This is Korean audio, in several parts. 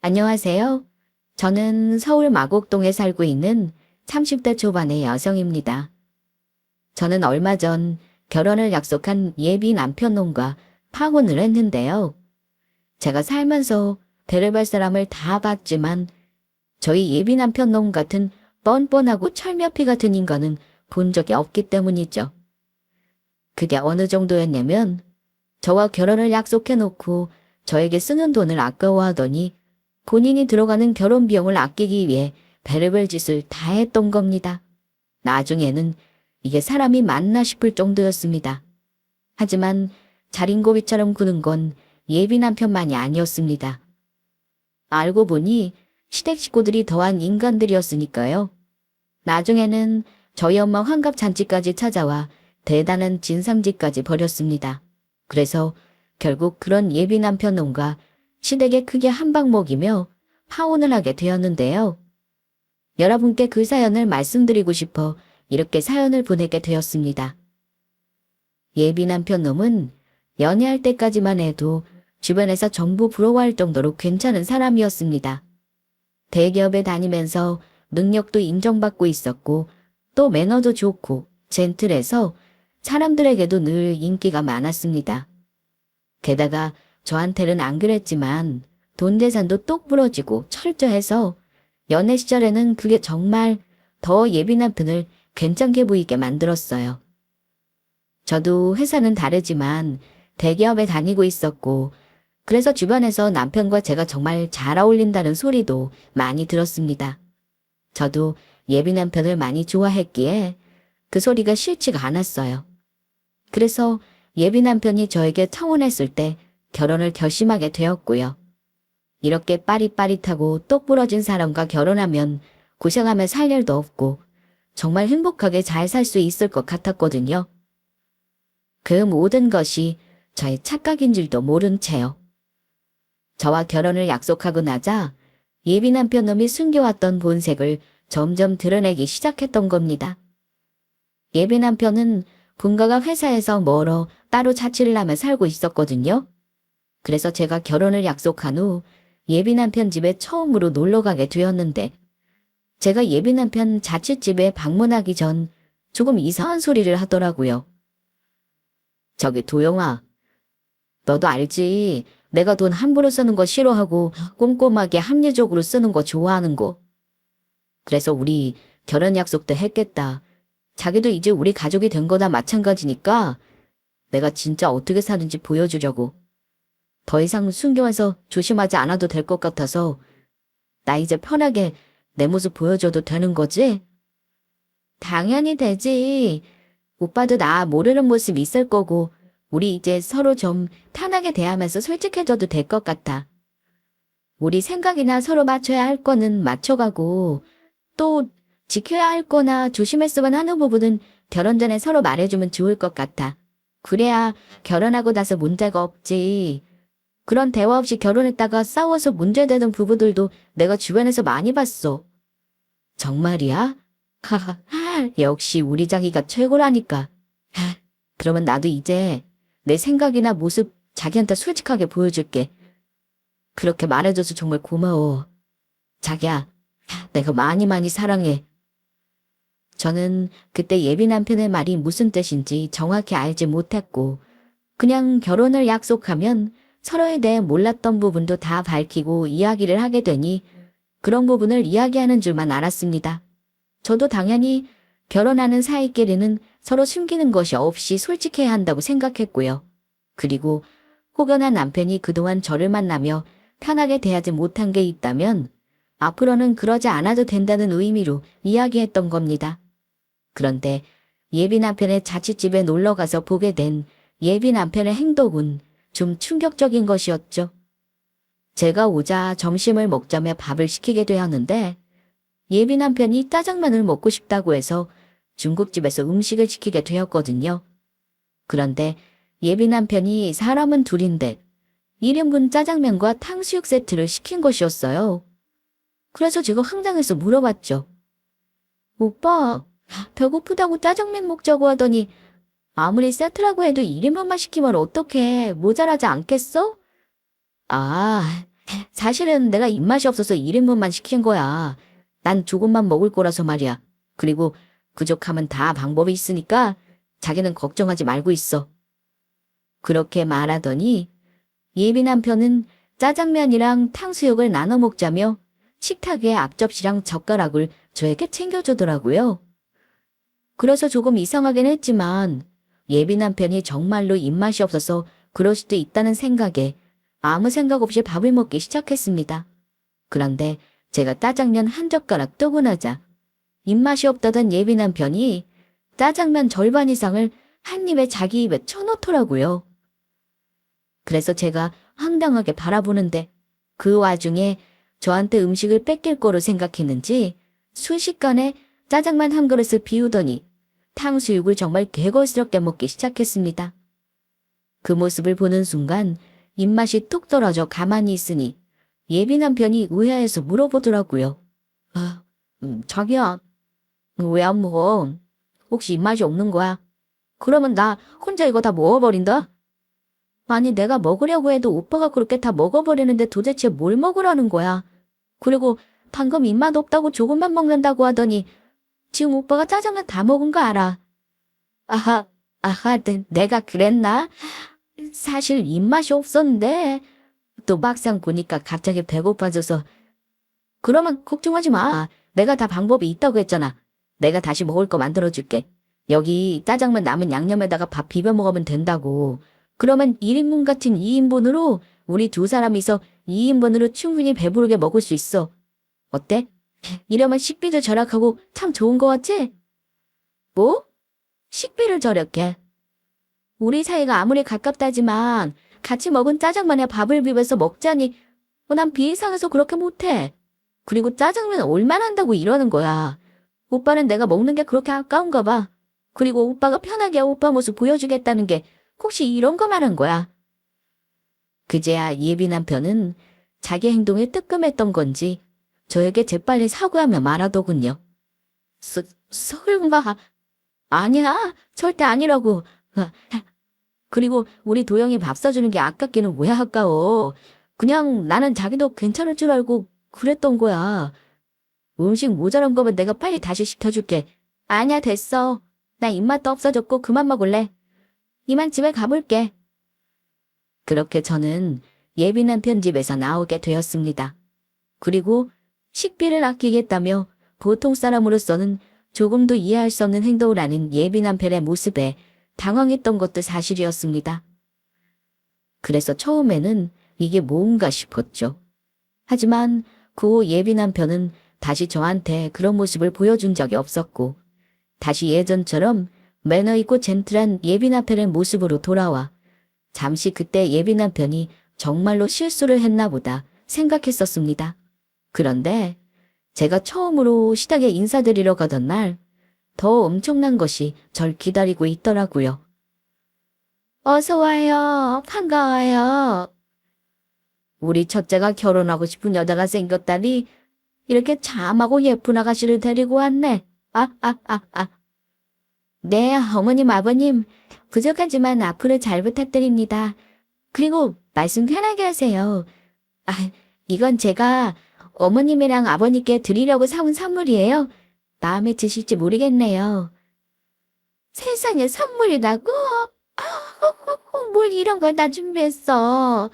안녕하세요. 저는 서울 마곡동에 살고 있는 30대 초반의 여성입니다. 저는 얼마 전 결혼을 약속한 예비 남편놈과 파혼을 했는데요. 제가 살면서 별의별 사람을 다 봤지만 저희 예비 남편놈 같은 뻔뻔하고 철면피 같은 인간은 본 적이 없기 때문이죠. 그게 어느 정도였냐면 저와 결혼을 약속해놓고 저에게 쓰는 돈을 아까워하더니 본인이 들어가는 결혼 비용을 아끼기 위해 별의별 짓을 다 했던 겁니다. 나중에는 이게 사람이 맞나 싶을 정도였습니다. 하지만 자린고비처럼 구는 건 예비 남편만이 아니었습니다. 알고 보니 시댁 식구들이 더한 인간들이었으니까요. 나중에는 저희 엄마 환갑잔치까지 찾아와 대단한 진상짓까지 벌였습니다. 그래서 결국 그런 예비 남편놈과 시댁에 크게 한방 먹이며 파혼을 하게 되었는데요. 여러분께 그 사연을 말씀드리고 싶어 이렇게 사연을 보내게 되었습니다. 예비 남편놈은 연애할 때까지만 해도 주변에서 전부 부러워할 정도로 괜찮은 사람이었습니다. 대기업에 다니면서 능력도 인정받고 있었고 또 매너도 좋고 젠틀해서 사람들에게도 늘 인기가 많았습니다. 게다가 저한테는 안 그랬지만 돈 재산도 똑 부러지고 철저해서 연애 시절에는 그게 정말 더 예비 남편을 괜찮게 보이게 만들었어요. 저도 회사는 다르지만 대기업에 다니고 있었고 그래서 주변에서 남편과 제가 정말 잘 어울린다는 소리도 많이 들었습니다. 저도 예비 남편을 많이 좋아했기에 그 소리가 싫지가 않았어요. 그래서 예비 남편이 저에게 청혼했을 때 결혼을 결심하게 되었고요. 이렇게 빠릿빠릿하고 똑 부러진 사람과 결혼하면 고생하며 살 일도 없고 정말 행복하게 잘 살 수 있을 것 같았거든요. 그 모든 것이 저의 착각인 줄도 모른 채요. 저와 결혼을 약속하고 나자 예비 남편놈이 숨겨왔던 본색을 점점 드러내기 시작했던 겁니다. 예비 남편은 본가가 회사에서 멀어 따로 자취를 하며 살고 있었거든요. 그래서 제가 결혼을 약속한 후 예비 남편 집에 처음으로 놀러 가게 되었는데 제가 예비 남편 자취집에 방문하기 전 조금 이상한 소리를 하더라고요. 저기 도영아, 너도 알지? 내가 돈 함부로 쓰는 거 싫어하고 꼼꼼하게 합리적으로 쓰는 거 좋아하는 거. 그래서 우리 결혼 약속도 했겠다. 자기도 이제 우리 가족이 된 거나 마찬가지니까 내가 진짜 어떻게 사는지 보여주려고. 더 이상 숨겨와서 조심하지 않아도 될 것 같아서 나 이제 편하게 내 모습 보여줘도 되는 거지? 당연히 되지. 오빠도 나 모르는 모습 있을 거고 우리 이제 서로 좀 편하게 대하면서 솔직해져도 될 것 같아. 우리 생각이나 서로 맞춰야 할 거는 맞춰가고 또 지켜야 할 거나 조심했으면 하는 부분은 결혼 전에 서로 말해주면 좋을 것 같아. 그래야 결혼하고 나서 문제가 없지. 그런 대화 없이 결혼했다가 싸워서 문제되는 부부들도 내가 주변에서 많이 봤어. 정말이야? 하하, 역시 우리 자기가 최고라니까. 그러면 나도 이제 내 생각이나 모습 자기한테 솔직하게 보여줄게. 그렇게 말해줘서 정말 고마워. 자기야, 내가 많이 사랑해. 저는 그때 예비 남편의 말이 무슨 뜻인지 정확히 알지 못했고 그냥 결혼을 약속하면 서로에 대해 몰랐던 부분도 다 밝히고 이야기를 하게 되니 그런 부분을 이야기하는 줄만 알았습니다. 저도 당연히 결혼하는 사이끼리는 서로 숨기는 것이 없이 솔직해야 한다고 생각했고요. 그리고 혹여나 남편이 그동안 저를 만나며 편하게 대하지 못한 게 있다면 앞으로는 그러지 않아도 된다는 의미로 이야기했던 겁니다. 그런데 예비 남편의 자취집에 놀러가서 보게 된 예비 남편의 행동은 좀 충격적인 것이었죠. 제가 오자 점심을 먹자며 밥을 시키게 되었는데 예비 남편이 짜장면을 먹고 싶다고 해서 중국집에서 음식을 시키게 되었거든요. 그런데 예비 남편이 사람은 둘인데 1인분 짜장면과 탕수육 세트를 시킨 것이었어요. 그래서 제가 황당해서 물어봤죠. 오빠, 배고프다고 짜장면 먹자고 하더니 아무리 세트라고 해도 1인분만 시키면 어떡해. 모자라지 않겠어? 아, 사실은 내가 입맛이 없어서 1인분만 시킨 거야. 난 조금만 먹을 거라서 말이야. 그리고 부족하면 다 방법이 있으니까 자기는 걱정하지 말고 있어. 그렇게 말하더니 예비 남편은 짜장면이랑 탕수육을 나눠 먹자며 식탁에 앞접시랑 젓가락을 저에게 챙겨주더라고요. 그래서 조금 이상하긴 했지만 예비 남편이 정말로 입맛이 없어서 그럴 수도 있다는 생각에 아무 생각 없이 밥을 먹기 시작했습니다. 그런데 제가 짜장면 한 젓가락 뜨고 나자 입맛이 없다던 예비 남편이 짜장면 절반 이상을 한 입에 자기 입에 쳐넣더라고요. 그래서 제가 황당하게 바라보는데 그 와중에 저한테 음식을 뺏길 거로 생각했는지 순식간에 짜장면 한 그릇을 비우더니 탕수육을 정말 개걸스럽게 먹기 시작했습니다. 그 모습을 보는 순간 입맛이 뚝 떨어져 가만히 있으니 예비 남편이 의아해서 물어보더라고요. 자기야, 왜 안 먹어? 혹시 입맛이 없는 거야? 그러면 나 혼자 이거 다 먹어버린다? 아니, 내가 먹으려고 해도 오빠가 그렇게 다 먹어버리는데 도대체 뭘 먹으라는 거야? 그리고 방금 입맛 없다고 조금만 먹는다고 하더니 지금 오빠가 짜장면 다 먹은 거 알아? 아하, 내가 그랬나? 사실 입맛이 없었는데 또 막상 보니까 갑자기 배고파져서. 그러면 걱정하지 마. 내가 다 방법이 있다고 했잖아. 내가 다시 먹을 거 만들어줄게. 여기 짜장면 남은 양념에다가 밥 비벼 먹으면 된다고. 그러면 1인분 같은 2인분으로 우리 두 사람이서 2인분으로 충분히 배부르게 먹을 수 있어. 어때? 이러면 식비도 절약하고 참 좋은 거 같지? 뭐? 식비를 절약해. 우리 사이가 아무리 가깝다지만 같이 먹은 짜장면에 밥을 비벼서 먹자니 난 비이상해서 그렇게 못해. 그리고 짜장면 얼마나 한다고 이러는 거야. 오빠는 내가 먹는 게 그렇게 아까운가 봐. 그리고 오빠가 편하게 오빠 모습 보여주겠다는 게 혹시 이런 거 말한 거야. 그제야 예비 남편은 자기 행동에 뜨끔했던 건지 저에게 재빨리 사과하며 말하더군요. 설마. 아니야, 절대 아니라고. 그리고 우리 도영이 밥 사주는 게 아깝기는 왜 아까워. 그냥 나는 자기도 괜찮을 줄 알고 그랬던 거야. 음식 모자란 거면 내가 빨리 다시 시켜줄게. 아니야, 됐어. 나 입맛도 없어졌고 그만 먹을래. 이만 집에 가볼게. 그렇게 저는 예비 남편 집에서 나오게 되었습니다. 그리고 식비를 아끼겠다며 보통 사람으로서는 조금도 이해할 수 없는 행동을 하는 예비 남편의 모습에 당황했던 것도 사실이었습니다. 그래서 처음에는 이게 뭔가 싶었죠. 하지만 그 후 예비 남편은 다시 저한테 그런 모습을 보여준 적이 없었고 다시 예전처럼 매너 있고 젠틀한 예비 남편의 모습으로 돌아와 잠시 그때 예비 남편이 정말로 실수를 했나 보다 생각했었습니다. 그런데 제가 처음으로 시댁에 인사드리러 가던 날 더 엄청난 것이 절 기다리고 있더라고요. 어서 와요. 반가워요. 우리 첫째가 결혼하고 싶은 여자가 생겼다니 이렇게 참하고 예쁜 아가씨를 데리고 왔네. 네, 어머님, 아버님. 부족하지만 앞으로 잘 부탁드립니다. 그리고 말씀 편하게 하세요. 이건 제가 어머님이랑 아버님께 드리려고 사온 선물이에요. 마음에 드실지 모르겠네요. 세상에 선물이라고? 뭘 이런 걸 다 준비했어.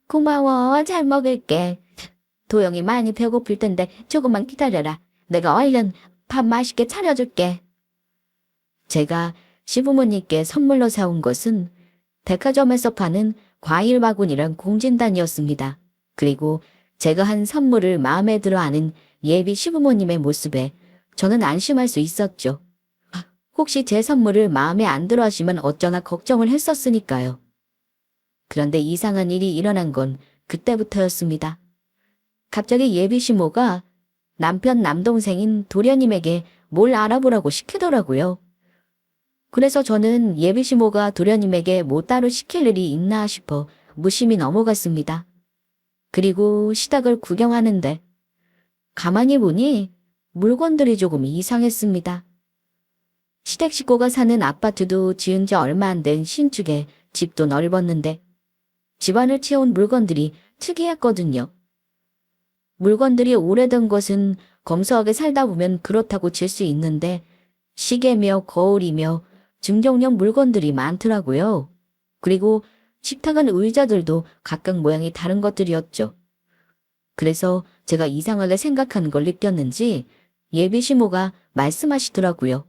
고마워. 잘 먹을게. 도영이 많이 배고플 텐데 조금만 기다려라. 내가 얼른 밥 맛있게 차려줄게. 제가 시부모님께 선물로 사온 것은 백화점에서 파는 과일 바구니랑 공진단이었습니다. 그리고 제가 한 선물을 마음에 들어 하는 예비 시부모님의 모습에 저는 안심할 수 있었죠. 혹시 제 선물을 마음에 안 들어 하시면 어쩌나 걱정을 했었으니까요. 그런데 이상한 일이 일어난 건 그때부터였습니다. 갑자기 예비 시모가 남편 남동생인 도련님에게 뭘 알아보라고 시키더라고요. 그래서 저는 예비 시모가 도련님에게 뭐 따로 시킬 일이 있나 싶어 무심히 넘어갔습니다. 그리고 시댁을 구경하는데 가만히 보니 물건들이 조금 이상했습니다. 시댁 식구가 사는 아파트도 지은 지 얼마 안 된 신축에 집도 넓었는데 집안을 채운 물건들이 특이했거든요. 물건들이 오래된 것은 검소하게 살다 보면 그렇다고 칠 수 있는데 시계며 거울이며 증정용 물건들이 많더라고요. 그리고 식탁은 의자들도 각각 모양이 다른 것들이었죠. 그래서 제가 이상하게 생각하는 걸 느꼈는지 예비 시모가 말씀하시더라고요.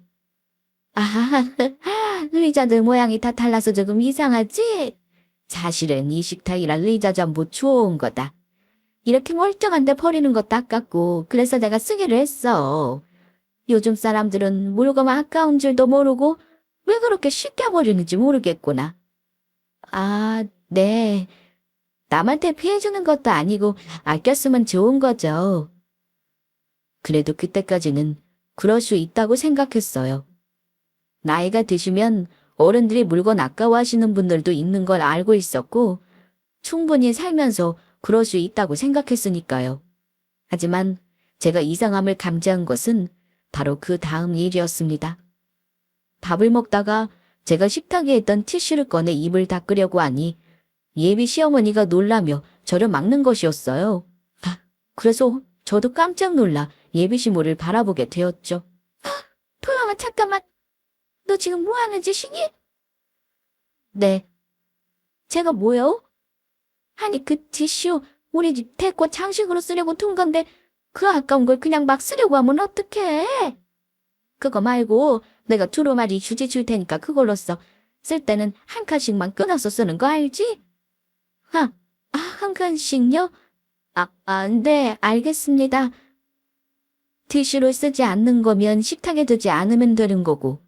아하하, 의자들 모양이 다 달라서 조금 이상하지? 사실은 이 식탁이라 의자 전부 주워온 거다. 이렇게 멀쩡한데 버리는 것도 아깝고 그래서 내가 쓰기로 했어. 요즘 사람들은 물건 아까운 줄도 모르고 왜 그렇게 쉽게 버리는지 모르겠구나. 아, 네. 남한테 피해주는 것도 아니고 아껴 쓰면 좋은 거죠. 그래도 그때까지는 그럴 수 있다고 생각했어요. 나이가 드시면 어른들이 물건 아까워하시는 분들도 있는 걸 알고 있었고 충분히 살면서 그럴 수 있다고 생각했으니까요. 하지만 제가 이상함을 감지한 것은 바로 그 다음 일이었습니다. 밥을 먹다가 제가 식탁에 있던 티슈를 꺼내 입을 닦으려고 하니 예비 시어머니가 놀라며 저를 막는 것이었어요. 그래서 저도 깜짝 놀라 예비 시모를 바라보게 되었죠. 토영아 잠깐만. 너 지금 뭐 하는 짓이니? 네. 제가 뭐요? 아니 그 티슈 우리 집 데코 장식으로 쓰려고 둔 건데 그 아까운 걸 그냥 막 쓰려고 하면 어떡해? 그거 말고 내가 두루마리 휴지 줄 테니까 그걸로 써. 쓸 때는 한 칸씩만 끊어서 쓰는 거 알지? 한 칸씩요? 네, 알겠습니다. 티슈로 쓰지 않는 거면 식탁에 두지 않으면 되는 거고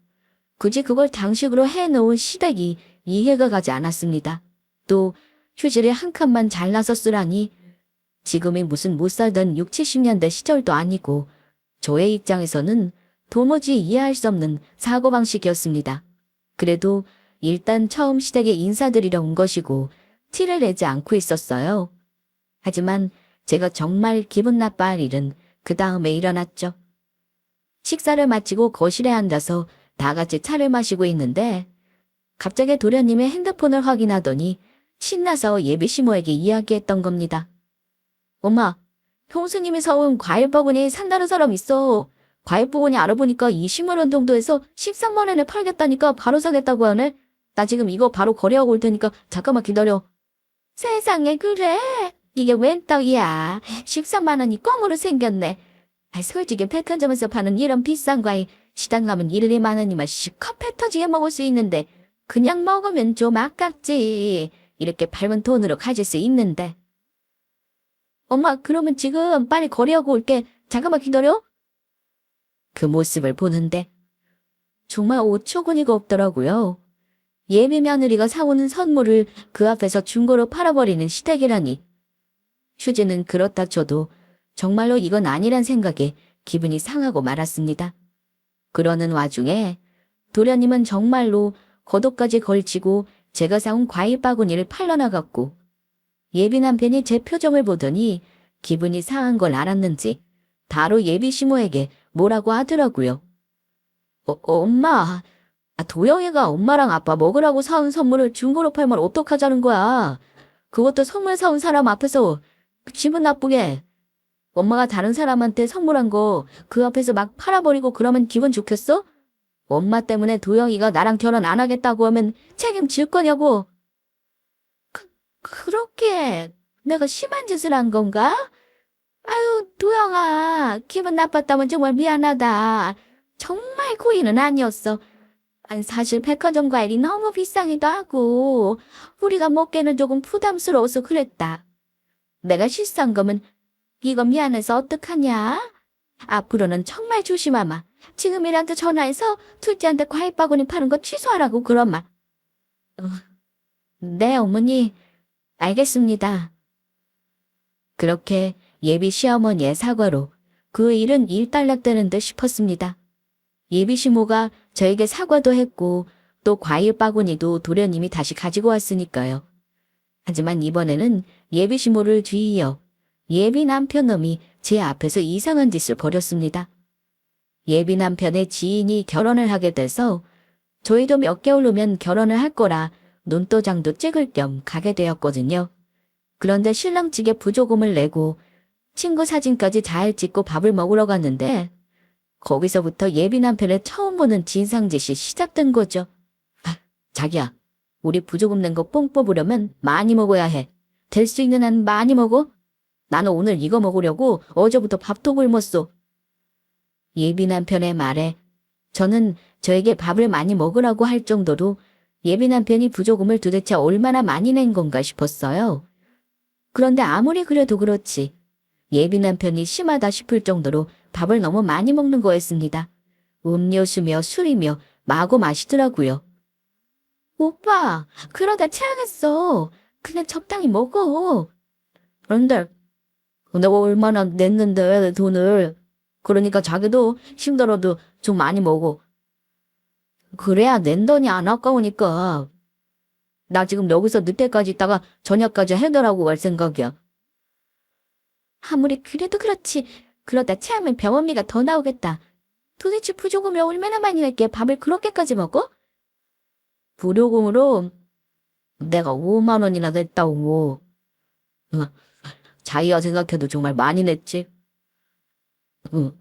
굳이 그걸 장식으로 해놓은 시댁이 이해가 가지 않았습니다. 또 휴지를 한 칸만 잘라서 쓰라니 지금이 무슨 못 살던 6, 70년대 시절도 아니고 저의 입장에서는 도무지 이해할 수 없는 사고방식이었습니다. 그래도 일단 처음 시댁에 인사드리러 온 것이고 티를 내지 않고 있었어요. 하지만 제가 정말 기분 나빠할 일은 그 다음에 일어났죠. 식사를 마치고 거실에 앉아서 다 같이 차를 마시고 있는데 갑자기 도련님의 핸드폰을 확인하더니 신나서 예비 시모에게 이야기했던 겁니다. 엄마, 형수님이 사온 과일 바구니 산다는 사람 있어. 과일 바구니 알아보니까 20만 원 정도에서 13만 원에 팔겠다니까 바로 사겠다고 하네. 나 지금 이거 바로 거래하고 올 테니까 잠깐만 기다려. 세상에 그래? 이게 웬 떡이야. 13만 원이 꽁으로 생겼네. 솔직히 백화점에서 파는 이런 비싼 과일 시장 가면 1, 2만 원이면 시커 배 터지게 먹을 수 있는데 그냥 먹으면 좀 아깝지. 이렇게 밟은 돈으로 가질 수 있는데. 엄마 그러면 지금 빨리 거래하고 올게. 잠깐만 기다려. 그 모습을 보는데 정말 어처구니가 없더라고요. 예비 며느리가 사오는 선물을 그 앞에서 중고로 팔아버리는 시댁이라니. 휴지는 그렇다 쳐도 정말로 이건 아니란 생각에 기분이 상하고 말았습니다. 그러는 와중에 도련님은 정말로 겉옷까지 걸치고 제가 사온 과일 바구니를 팔러 나갔고 예비 남편이 제 표정을 보더니 기분이 상한 걸 알았는지 바로 예비 시모에게 뭐라고 하더라고요. 엄마, 도영이가 엄마랑 아빠 먹으라고 사온 선물을 중고로 팔면 어떡하자는 거야. 그것도 선물 사온 사람 앞에서 기분 나쁘게. 엄마가 다른 사람한테 선물한 거 그 앞에서 막 팔아버리고 그러면 기분 좋겠어? 엄마 때문에 도영이가 나랑 결혼 안 하겠다고 하면 책임질 거냐고. 그렇게 내가 심한 짓을 한 건가? 아유, 도영아, 기분 나빴다면 정말 미안하다. 정말 고의는 아니었어. 아니, 사실 백화점 과일이 너무 비싸기도 하고 우리가 먹기에는 조금 부담스러워서 그랬다. 내가 실수한 거면 이거 미안해서 어떡하냐? 앞으로는 정말 조심하마. 지금이라도 전화해서 둘째한테 과일 바구니 파는 거 취소하라고 그러마. 네, 어머니. 알겠습니다. 그렇게 예비 시어머니의 사과로 그 일은 일단락되는 듯 싶었습니다. 예비 시모가 저에게 사과도 했고 또 과일 바구니도 도련님이 다시 가지고 왔으니까요. 하지만 이번에는 예비 시모를 뒤이어 예비 남편놈이 제 앞에서 이상한 짓을 벌였습니다. 예비 남편의 지인이 결혼을 하게 돼서 저희도 몇 개월 후면 결혼을 할 거라 눈도장도 찍을 겸 가게 되었거든요. 그런데 신랑 측에 부조금을 내고 친구 사진까지 잘 찍고 밥을 먹으러 갔는데 거기서부터 예비 남편의 처음 보는 진상짓이 시작된 거죠. 자기야, 우리 부조금 낸 거 뽕 뽑으려면 많이 먹어야 해. 될 수 있는 한 많이 먹어. 나는 오늘 이거 먹으려고 어제부터 밥도 굶었어. 예비 남편의 말에 저는 저에게 밥을 많이 먹으라고 할 정도로 예비 남편이 부조금을 도대체 얼마나 많이 낸 건가 싶었어요. 그런데 아무리 그래도 그렇지 예비 남편이 심하다 싶을 정도로 밥을 너무 많이 먹는 거였습니다. 음료수며 술이며 마구 마시더라고요. 오빠, 그러다 체하겠어. 그냥 적당히 먹어. 그런데 내가 얼마나 냈는데 돈을. 그러니까 자기도 힘들어도 좀 많이 먹어. 그래야 낸 돈이 안 아까우니까. 나 지금 여기서 늦게까지 있다가 저녁까지 해결하고 갈 생각이야. 아무리 그래도 그렇지. 그러다 체하면 병원비가 더 나오겠다. 도대체 부조금을 얼마나 많이 낼게 밥을 그렇게까지 먹어? 부조금으로 내가 5만 원이나 냈다고. 자기가 생각해도 정말 많이 냈지. 응.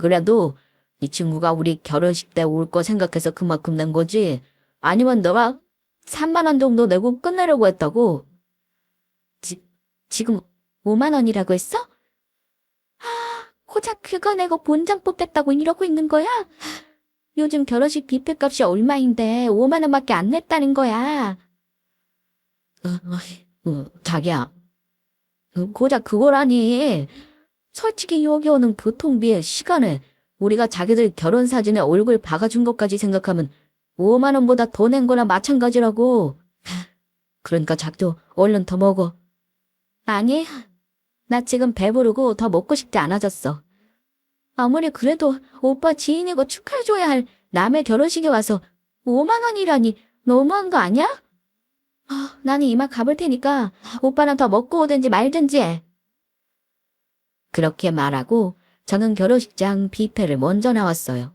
그래도 이 친구가 우리 결혼식 때 올 거 생각해서 그만큼 낸 거지. 아니면 너가 3만 원 정도 내고 끝내려고 했다고. 지금 5만 원이라고 했어? 고작 그거 내고 본장 뽑겠다고 이러고 있는 거야? 요즘 결혼식 뷔페값이 얼마인데 5만 원밖에 안 냈다는 거야. 자기야. 고작 그거라니. 솔직히 여기 오는 교통비에 시간에 우리가 자기들 결혼 사진에 얼굴 박아준 것까지 생각하면 5만 원보다 더 낸 거나 마찬가지라고. 그러니까 자기도 얼른 더 먹어. 아니, 나 지금 배부르고 더 먹고 싶지 않아졌어. 아무리 그래도 오빠 지인이고 축하해줘야 할 남의 결혼식에 와서 5만 원이라니 너무한 거 아니야? 나는 이만 가볼 테니까 오빠랑 더 먹고 오든지 말든지 해. 그렇게 말하고 저는 결혼식장 뷔페를 먼저 나왔어요.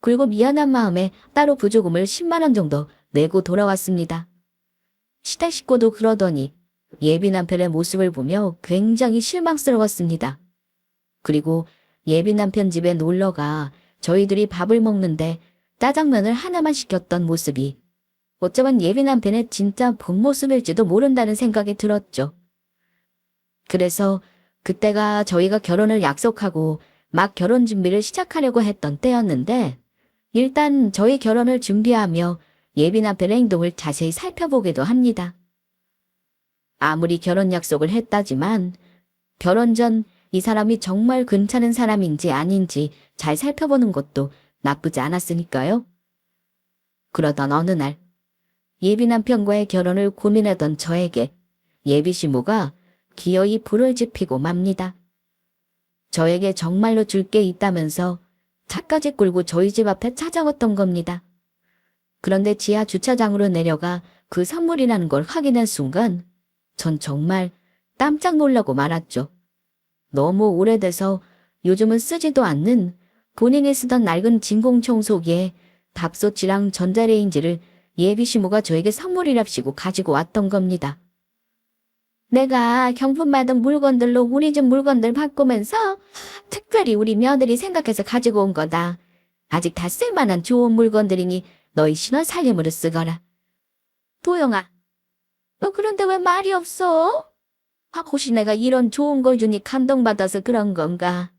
그리고 미안한 마음에 따로 부조금을 10만 원 정도 내고 돌아왔습니다. 시댁 식구도 그러더니 예비 남편의 모습을 보며 굉장히 실망스러웠습니다. 그리고 예비 남편 집에 놀러가 저희들이 밥을 먹는데 짜장면을 하나만 시켰던 모습이 어쩌면 예비 남편의 진짜 본 모습일지도 모른다는 생각이 들었죠. 그래서 그때가 저희가 결혼을 약속하고 막 결혼 준비를 시작하려고 했던 때였는데 일단 저희 결혼을 준비하며 예비 남편의 행동을 자세히 살펴보기도 합니다. 아무리 결혼 약속을 했다지만 결혼 전 이 사람이 정말 괜찮은 사람인지 아닌지 잘 살펴보는 것도 나쁘지 않았으니까요. 그러던 어느 날 예비 남편과의 결혼을 고민하던 저에게 예비 시모가 기어이 불을 지피고 맙니다. 저에게 정말로 줄 게 있다면서 차까지 끌고 저희 집 앞에 찾아왔던 겁니다. 그런데 지하 주차장으로 내려가 그 선물이라는 걸 확인한 순간 전 정말 깜짝 놀라고 말았죠. 너무 오래돼서 요즘은 쓰지도 않는 본인이 쓰던 낡은 진공청소기에 밥솥이랑 전자레인지를 예비 시모가 저에게 선물이랍시고 가지고 왔던 겁니다. 내가 경품 받은 물건들로 우리 집 물건들 바꾸면서 특별히 우리 며느리 생각해서 가지고 온 거다. 아직 다 쓸만한 좋은 물건들이니 너희 신혼 살림으로 쓰거라. 도영아, 너 그런데 왜 말이 없어? 혹시 내가 이런 좋은 걸 주니 감동받아서 그런 건가?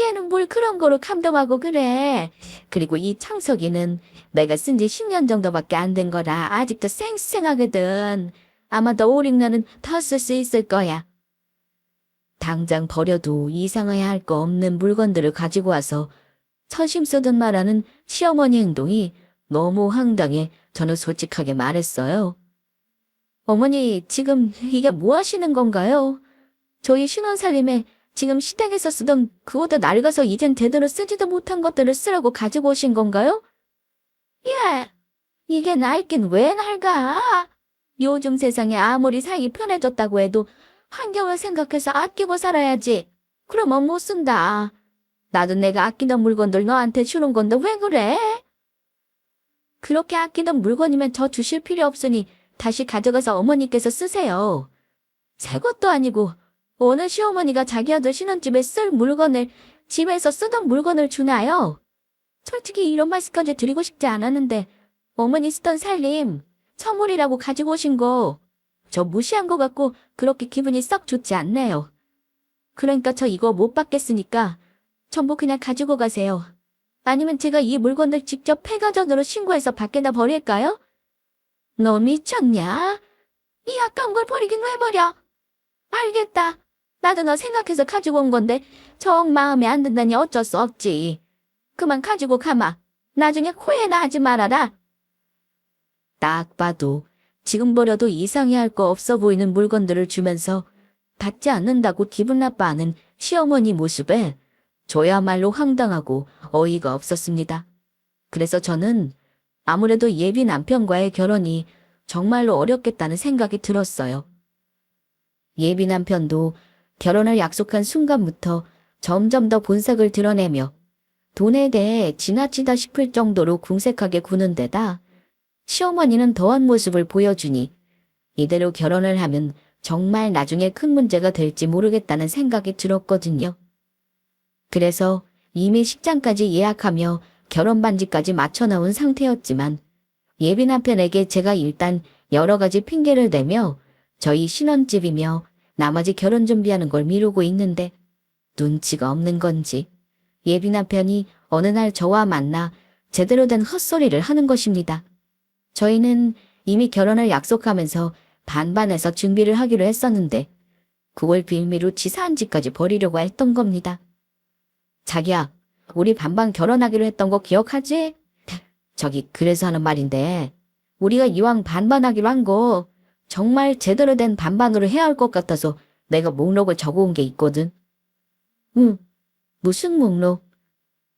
얘는 뭘 그런 거로 감동하고 그래. 그리고 이 청소기는 내가 쓴 지 10년 정도밖에 안 된 거라 아직도 쌩쌩하거든. 아마 더 5, 6년은 더 쓸 수 있을 거야. 당장 버려도 이상해야 할 거 없는 물건들을 가지고 와서 처심 쓰듯 말하는 시어머니 행동이 너무 황당해 저는 솔직하게 말했어요. 어머니, 지금 이게 뭐 하시는 건가요? 저희 신혼살림에 지금 시댁에서 쓰던 그보다 낡아서 이젠 제대로 쓰지도 못한 것들을 쓰라고 가지고 오신 건가요? 예, 이게 낡긴 왜 낡아? 요즘 세상에 아무리 살기 편해졌다고 해도 환경을 생각해서 아끼고 살아야지. 그러면 못 쓴다. 나도 내가 아끼던 물건들 너한테 주는 건데 왜 그래? 그렇게 아끼던 물건이면 저 주실 필요 없으니 다시 가져가서 어머니께서 쓰세요. 새 것도 아니고 오늘 시어머니가 자기 아들 신혼집에 쓸 물건을 집에서 쓰던 물건을 주나요? 솔직히 이런 말씀까지 드리고 싶지 않았는데 어머니 쓰던 살림 선물이라고 가지고 오신 거 저 무시한 것 같고 그렇게 기분이 썩 좋지 않네요. 그러니까 저 이거 못 받겠으니까 전부 그냥 가지고 가세요. 아니면 제가 이 물건들 직접 폐가전으로 신고해서 밖에다 버릴까요? 너 미쳤냐? 이 아까운 걸 버리긴 왜 버려? 알겠다. 나도 너 생각해서 가지고 온 건데 정 마음에 안 든다니 어쩔 수 없지. 그만 가지고 가마. 나중에 후회나 하지 말아라. 딱 봐도 지금 버려도 이상해할 거 없어 보이는 물건들을 주면서 받지 않는다고 기분 나빠하는 시어머니 모습에 저야말로 황당하고 어이가 없었습니다. 그래서 저는 아무래도 예비 남편과의 결혼이 정말로 어렵겠다는 생각이 들었어요. 예비 남편도 결혼을 약속한 순간부터 점점 더 본색을 드러내며 돈에 대해 지나치다 싶을 정도로 궁색하게 구는 데다 시어머니는 더한 모습을 보여주니 이대로 결혼을 하면 정말 나중에 큰 문제가 될지 모르겠다는 생각이 들었거든요. 그래서 이미 식장까지 예약하며 결혼 반지까지 맞춰놓은 상태였지만 예비 남편에게 제가 일단 여러 가지 핑계를 대며 저희 신혼집이며 나머지 결혼 준비하는 걸 미루고 있는데 눈치가 없는 건지 예비 남편이 어느 날 저와 만나 제대로 된 헛소리를 하는 것입니다. 저희는 이미 결혼을 약속하면서 반반해서 준비를 하기로 했었는데 그걸 빌미로 치사한 짓까지 벌이려고 했던 겁니다. 자기야, 우리 반반 결혼하기로 했던 거 기억하지? 저기 그래서 하는 말인데 우리가 이왕 반반하기로 한 거 정말 제대로 된 반반으로 해야 할 것 같아서 내가 목록을 적어온 게 있거든. 응, 무슨 목록?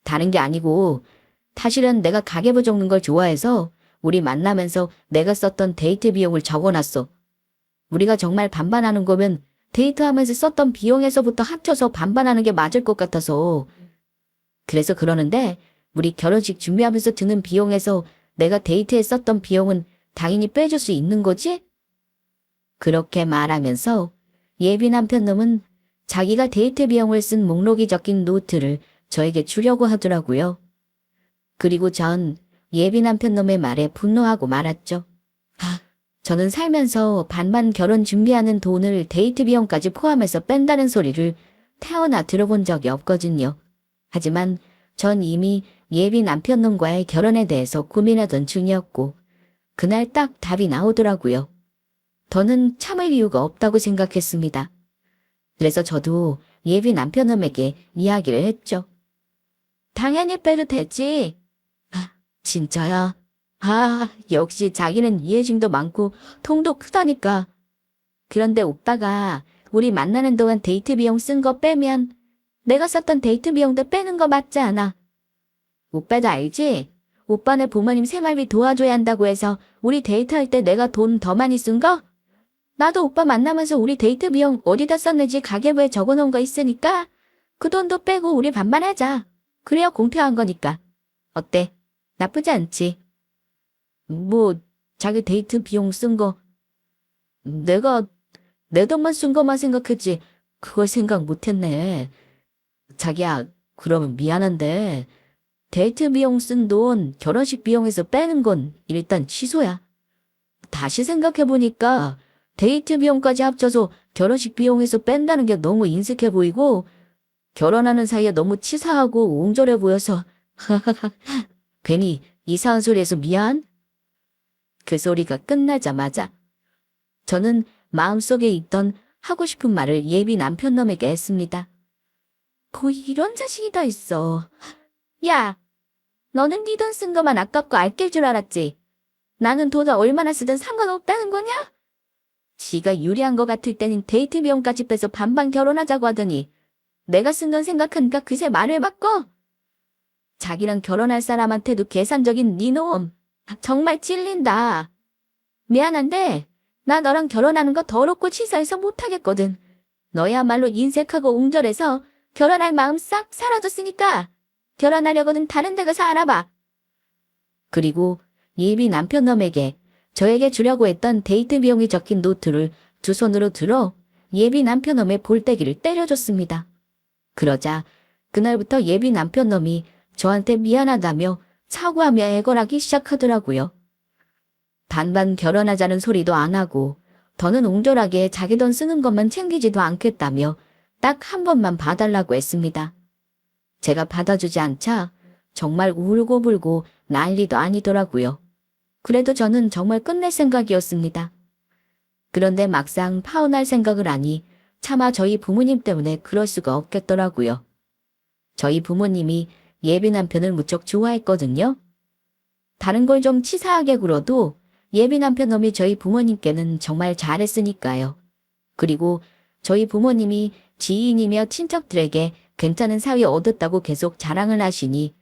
다른 게 아니고 사실은 내가 가계부 적는 걸 좋아해서 우리 만나면서 내가 썼던 데이트 비용을 적어놨어. 우리가 정말 반반하는 거면 데이트하면서 썼던 비용에서부터 합쳐서 반반하는 게 맞을 것 같아서. 그래서 그러는데 우리 결혼식 준비하면서 드는 비용에서 내가 데이트에 썼던 비용은 당연히 빼줄 수 있는 거지? 그렇게 말하면서 예비 남편 놈은 자기가 데이트 비용을 쓴 목록이 적힌 노트를 저에게 주려고 하더라고요. 그리고 전 예비 남편 놈의 말에 분노하고 말았죠. 저는 살면서 반반 결혼 준비하는 돈을 데이트 비용까지 포함해서 뺀다는 소리를 태어나 들어본 적이 없거든요. 하지만 전 이미 예비 남편 놈과의 결혼에 대해서 고민하던 중이었고 그날 딱 답이 나오더라고요. 더는 참을 이유가 없다고 생각했습니다. 그래서 저도 예비 남편 놈에게 이야기를 했죠. 당연히 빼도 되지. 진짜야? 역시 자기는 이해심도 많고 통도 크다니까. 그런데 오빠가 우리 만나는 동안 데이트 비용 쓴 거 빼면 내가 썼던 데이트 비용도 빼는 거 맞지 않아? 오빠도 알지? 오빠네 부모님 생활비 도와줘야 한다고 해서 우리 데이트할 때 내가 돈 더 많이 쓴 거? 나도 오빠 만나면서 우리 데이트 비용 어디다 썼는지 가계부에 적어놓은 거 있으니까 그 돈도 빼고 우리 반반하자. 그래야 공평한 거니까. 어때? 나쁘지 않지? 자기 데이트 비용 쓴 거 내가 내 돈만 쓴 것만 생각했지 그걸 생각 못했네. 자기야, 그러면 미안한데 데이트 비용 쓴 돈 결혼식 비용에서 빼는 건 일단 취소야. 다시 생각해보니까 데이트 비용까지 합쳐서 결혼식 비용에서 뺀다는 게 너무 인색해 보이고 결혼하는 사이에 너무 치사하고 옹졸해 보여서 괜히 이상한 소리해서 미안. 그 소리가 끝나자마자 저는 마음속에 있던 하고 싶은 말을 예비 남편놈에게 했습니다. 이런 자식이 다 있어. 야, 너는 네 돈 쓴 거만 아깝고 아낄 줄 알았지. 나는 돈을 얼마나 쓰든 상관없다는 거냐? 지가 유리한 거 같을 때는 데이트 비용까지 빼서 반반 결혼하자고 하더니 내가 쓴 돈 생각하니까 그새 말을 바꿔. 자기랑 결혼할 사람한테도 계산적인 네 놈. 정말 찔린다. 미안한데 나 너랑 결혼하는 거 더럽고 치사해서 못하겠거든. 너야말로 인색하고 옹졸해서 결혼할 마음 싹 사라졌으니까 결혼하려고는 다른 데 가서 알아봐. 그리고 예비 남편놈에게 저에게 주려고 했던 데이트 비용이 적힌 노트를 두 손으로 들어 예비 남편놈의 볼때기를 때려줬습니다. 그러자 그날부터 예비 남편놈이 저한테 미안하다며 사과하며 애걸하기 시작하더라고요. 반반 결혼하자는 소리도 안 하고 더는 옹졸하게 자기 돈 쓰는 것만 챙기지도 않겠다며 딱 한 번만 봐달라고 했습니다. 제가 받아주지 않자 정말 울고불고 난리도 아니더라고요. 그래도 저는 정말 끝낼 생각이었습니다. 그런데 막상 파혼할 생각을 하니 차마 저희 부모님 때문에 그럴 수가 없겠더라고요. 저희 부모님이 예비 남편을 무척 좋아했거든요. 다른 걸 좀 치사하게 굴어도 예비 남편놈이 저희 부모님께는 정말 잘했으니까요. 그리고 저희 부모님이 지인이며 친척들에게 괜찮은 사위 얻었다고 계속 자랑을 하시니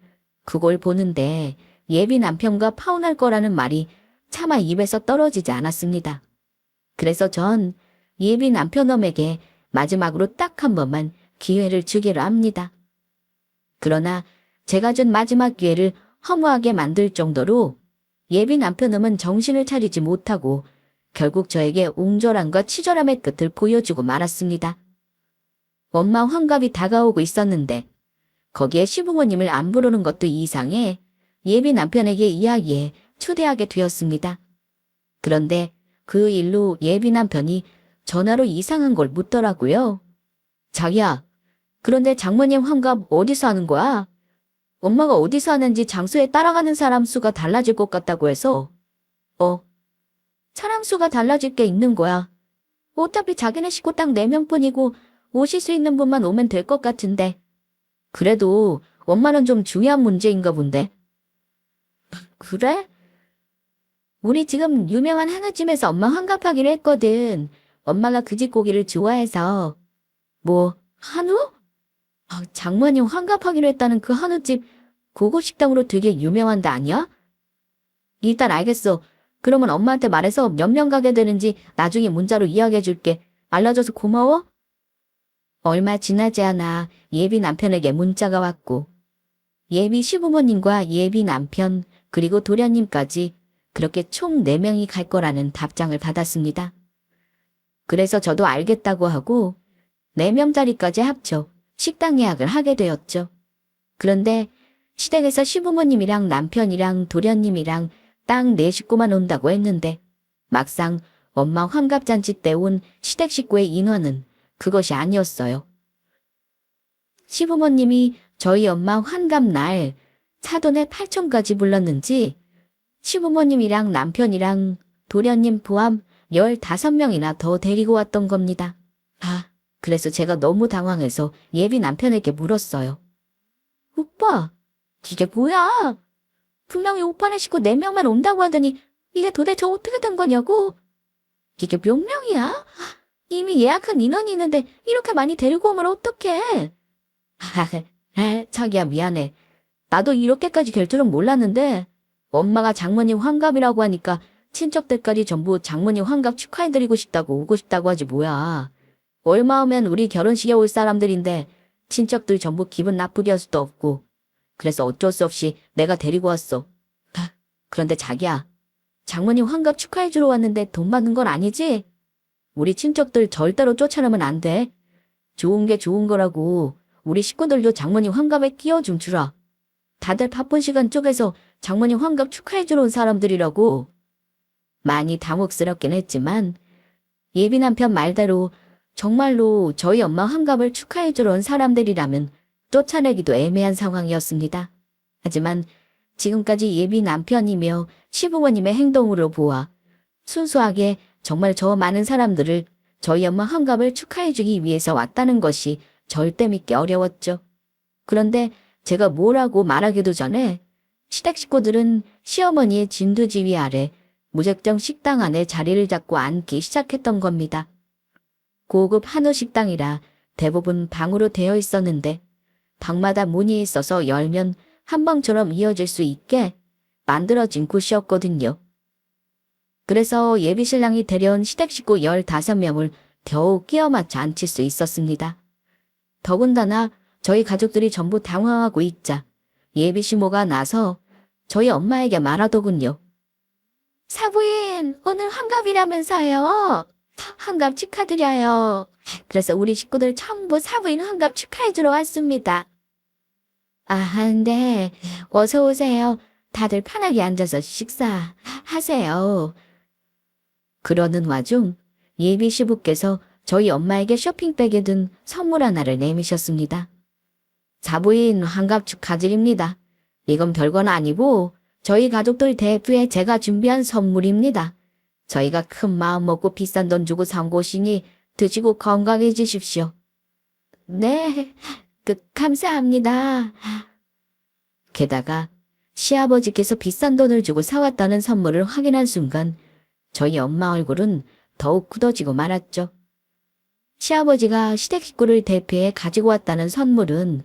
그걸 보는데 예비 남편과 파혼할 거라는 말이 차마 입에서 떨어지지 않았습니다. 그래서 전 예비 남편놈에게 마지막으로 딱 한 번만 기회를 주기로 합니다. 그러나 제가 준 마지막 기회를 허무하게 만들 정도로 예비 남편놈은 정신을 차리지 못하고 결국 저에게 옹졸함과 치졸함의 끝을 보여주고 말았습니다. 엄마 환갑이 다가오고 있었는데 거기에 시부모님을 안 부르는 것도 이상해 예비 남편에게 이야기해 초대하게 되었습니다. 그런데 그 일로 예비 남편이 전화로 이상한 걸 묻더라고요. 자기야, 그런데 장모님 환갑 어디서 하는 거야? 엄마가 어디서 하는지 장소에 따라가는 사람 수가 달라질 것 같다고 해서. 사람 수가 달라질 게 있는 거야. 어차피 자기네 식구 딱 4명뿐이고 오실 수 있는 분만 오면 될 것 같은데. 그래도 엄마는 좀 중요한 문제인가 본데. 그래? 우리 지금 유명한 한우집에서 엄마 환갑하기로 했거든. 엄마가 그 집 고기를 좋아해서. 뭐, 한우? 장모님 환갑하기로 했다는 그 한우집 고급 식당으로 되게 유명한 데 아니야? 일단 알겠어. 그러면 엄마한테 말해서 몇 명 가게 되는지 나중에 문자로 이야기해 줄게. 알려줘서 고마워? 얼마 지나지 않아 예비 남편에게 문자가 왔고 예비 시부모님과 예비 남편 그리고 도련님까지 그렇게 총 4명이 갈 거라는 답장을 받았습니다. 그래서 저도 알겠다고 하고 4명짜리까지 합쳐 식당 예약을 하게 되었죠. 그런데 시댁에서 시부모님이랑 남편이랑 도련님이랑 딱 4식구만 온다고 했는데 막상 엄마 환갑잔치 때 온 시댁 식구의 인원은 그것이 아니었어요. 시부모님이 저희 엄마 환갑날 사돈의 8촌까지 불렀는지 시부모님이랑 남편이랑 도련님 포함 15명이나 더 데리고 왔던 겁니다. 그래서 제가 너무 당황해서 예비 남편에게 물었어요. 오빠, 이게 뭐야? 분명히 오빠네 식구 4명만 온다고 하더니 이게 도대체 어떻게 된 거냐고? 이게 몇 명이야? 이미 예약한 인원이 있는데 이렇게 많이 데리고 오면 어떡해? 자기야 미안해. 나도 이렇게까지 될 줄은 몰랐는데 엄마가 장모님 환갑이라고 하니까 친척들까지 전부 장모님 환갑 축하해드리고 싶다고 오고 싶다고 하지 뭐야. 얼마 오면 우리 결혼식에 올 사람들인데 친척들 전부 기분 나쁘게 할 수도 없고 그래서 어쩔 수 없이 내가 데리고 왔어. 그런데 자기야, 장모님 환갑 축하해주러 왔는데 돈 받는 건 아니지? 우리 친척들 절대로 쫓아내면 안 돼. 좋은 게 좋은 거라고 우리 식구들도 장모님 환갑에 끼워 좀 주라. 다들 바쁜 시간 쪼개서 장모님 환갑 축하해주러 온 사람들이라고. 많이 당혹스럽긴 했지만 예비 남편 말대로 정말로 저희 엄마 환갑을 축하해주러 온 사람들이라면 쫓아내기도 애매한 상황이었습니다. 하지만 지금까지 예비 남편이며 시부모님의 행동으로 보아 순수하게 정말 저 많은 사람들을 저희 엄마 환갑을 축하해주기 위해서 왔다는 것이 절대 믿기 어려웠죠. 그런데 제가 뭐라고 말하기도 전에 시댁 식구들은 시어머니의 진두지휘 아래 무작정 식당 안에 자리를 잡고 앉기 시작했던 겁니다. 고급 한우 식당이라 대부분 방으로 되어 있었는데 방마다 문이 있어서 열면 한방처럼 이어질 수 있게 만들어진 곳이었거든요. 그래서 예비신랑이 데려온 시댁 식구 15명을 겨우 끼워 맞춰 앉힐 수 있었습니다. 더군다나 저희 가족들이 전부 당황하고 있자 예비시모가 나서 저희 엄마에게 말하더군요. 사부인, 오늘 환갑이라면서요. 환갑 축하드려요. 그래서 우리 식구들 전부 사부인 환갑 축하해주러 왔습니다. 아, 네. 어서 오세요. 다들 편하게 앉아서 식사하세요. 그러는 와중 예비 시부께서 저희 엄마에게 쇼핑백에 든 선물 하나를 내미셨습니다. 사부인 환갑 축하드립니다. 이건 별건 아니고 저희 가족들 대표에 제가 준비한 선물입니다. 저희가 큰 마음 먹고 비싼 돈 주고 산 곳이니 드시고 건강해지십시오. 네, 감사합니다. 게다가 시아버지께서 비싼 돈을 주고 사왔다는 선물을 확인한 순간 저희 엄마 얼굴은 더욱 굳어지고 말았죠. 시아버지가 시댁 식구를 대표해 가지고 왔다는 선물은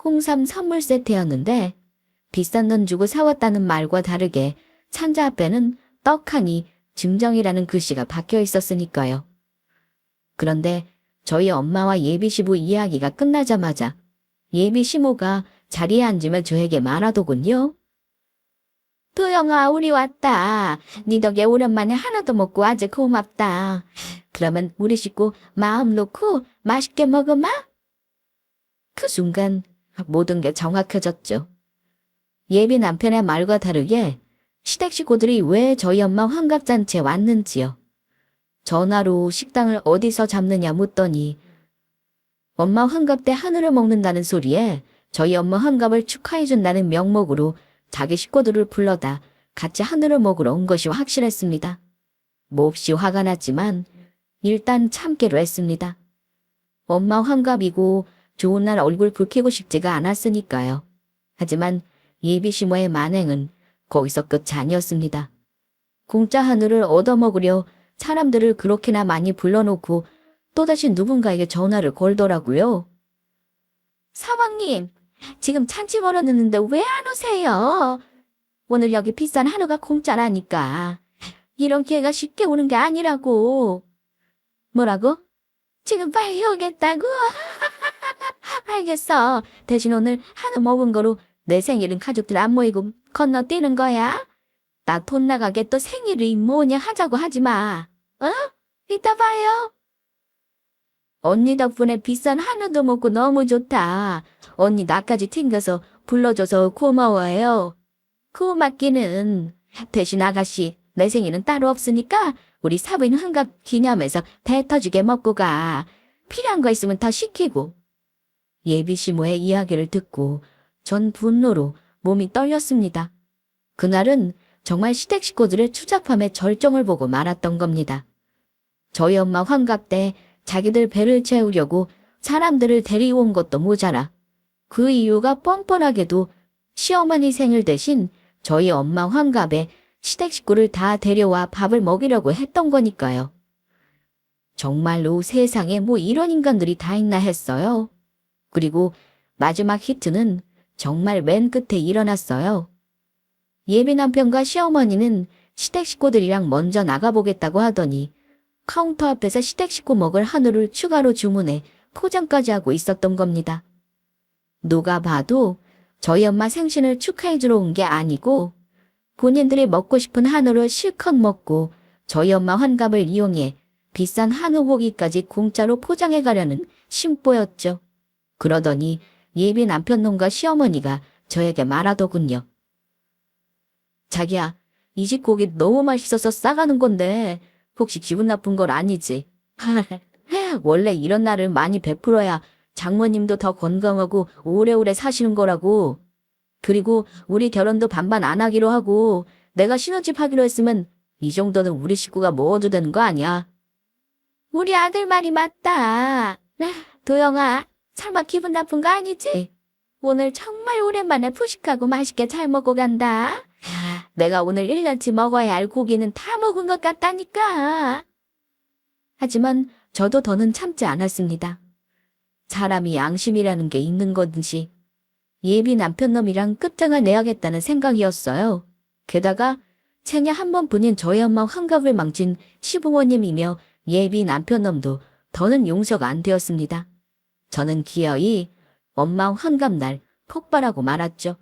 홍삼 선물 세트였는데 비싼 돈 주고 사왔다는 말과 다르게 찬자 앞에는 떡하니 증정이라는 글씨가 박혀 있었으니까요. 그런데 저희 엄마와 예비 시부 이야기가 끝나자마자 예비 시모가 자리에 앉으며 저에게 말하더군요. 도영아, 우리 왔다. 네 덕에 오랜만에 하나도 먹고 아주 고맙다. 그러면 우리 식구 마음 놓고 맛있게 먹어마? 그 순간 모든 게 정확해졌죠. 예비 남편의 말과 다르게 시댁 식구들이 왜 저희 엄마 환갑잔치에 왔는지요. 전화로 식당을 어디서 잡느냐 묻더니 엄마 환갑 때 한우를 먹는다는 소리에 저희 엄마 환갑을 축하해준다는 명목으로 자기 식구들을 불러다 같이 한우를 먹으러 온 것이 확실했습니다. 몹시 화가 났지만 일단 참기로 했습니다. 엄마 환갑이고 좋은 날 얼굴 붉히고 싶지가 않았으니까요. 하지만 예비 시모의 만행은 거기서 끝이 아니었습니다. 공짜 한우를 얻어먹으려 사람들을 그렇게나 많이 불러놓고 또다시 누군가에게 전화를 걸더라고요. 사방님, 지금 잔치 벌어놓는데 왜 안 오세요? 오늘 여기 비싼 한우가 공짜라니까. 이런 기회가 쉽게 오는 게 아니라고. 뭐라고? 지금 빨리 오겠다고? 알겠어. 대신 오늘 한우 먹은 거로 내 생일은 가족들 안 모이고 건너뛰는 거야? 나 돈 나가게 또 생일이 뭐냐 하자고 하지 마. 어? 이따 봐요. 언니 덕분에 비싼 한우도 먹고 너무 좋다. 언니 나까지 튕겨서 불러줘서 고마워요. 고맙기는. 대신 아가씨, 내 생일은 따로 없으니까 우리 사부인 환갑 기념해서 배 터지게 먹고 가. 필요한 거 있으면 더 시키고. 예비 시모의 이야기를 듣고 전 분노로 몸이 떨렸습니다. 그날은 정말 시댁 식구들의 추잡함에 절정을 보고 말았던 겁니다. 저희 엄마 환갑 때 자기들 배를 채우려고 사람들을 데리고 온 것도 모자라 그 이유가 뻔뻔하게도 시어머니 생일 대신 저희 엄마 환갑에 시댁 식구를 다 데려와 밥을 먹이려고 했던 거니까요. 정말로 세상에 뭐 이런 인간들이 다 있나 했어요. 그리고 마지막 히트는 정말 맨 끝에 일어났어요. 예비 남편과 시어머니는 시댁 식구들이랑 먼저 나가보겠다고 하더니 카운터 앞에서 시댁 식구 먹을 한우를 추가로 주문해 포장까지 하고 있었던 겁니다. 누가 봐도 저희 엄마 생신을 축하해주러 온 게 아니고 본인들이 먹고 싶은 한우를 실컷 먹고 저희 엄마 환갑을 이용해 비싼 한우 고기까지 공짜로 포장해 가려는 심보였죠. 그러더니 예비 남편 놈과 시어머니가 저에게 말하더군요. 자기야, 이 집 고기 너무 맛있어서 싸가는 건데 혹시 기분 나쁜 건 아니지? 원래 이런 날을 많이 베풀어야 장모님도 더 건강하고 오래오래 사시는 거라고. 그리고 우리 결혼도 반반 안 하기로 하고 내가 신혼집 하기로 했으면 이 정도는 우리 식구가 먹어도 되는 거 아니야? 우리 아들 말이 맞다. 도영아, 설마 기분 나쁜 거 아니지? 오늘 정말 오랜만에 푸식하고 맛있게 잘 먹고 간다. 내가 오늘 1년치 먹어야 할 고기는 다 먹은 것 같다니까. 하지만 저도 더는 참지 않았습니다. 사람이 양심이라는 게 있는 건지 예비 남편놈이랑 끝장을 내야겠다는 생각이었어요. 게다가 생애 한 번뿐인 저희 엄마 환갑을 망친 시부모님이며 예비 남편놈도 더는 용서가 안 되었습니다. 저는 기어이 엄마 환갑날 폭발하고 말았죠.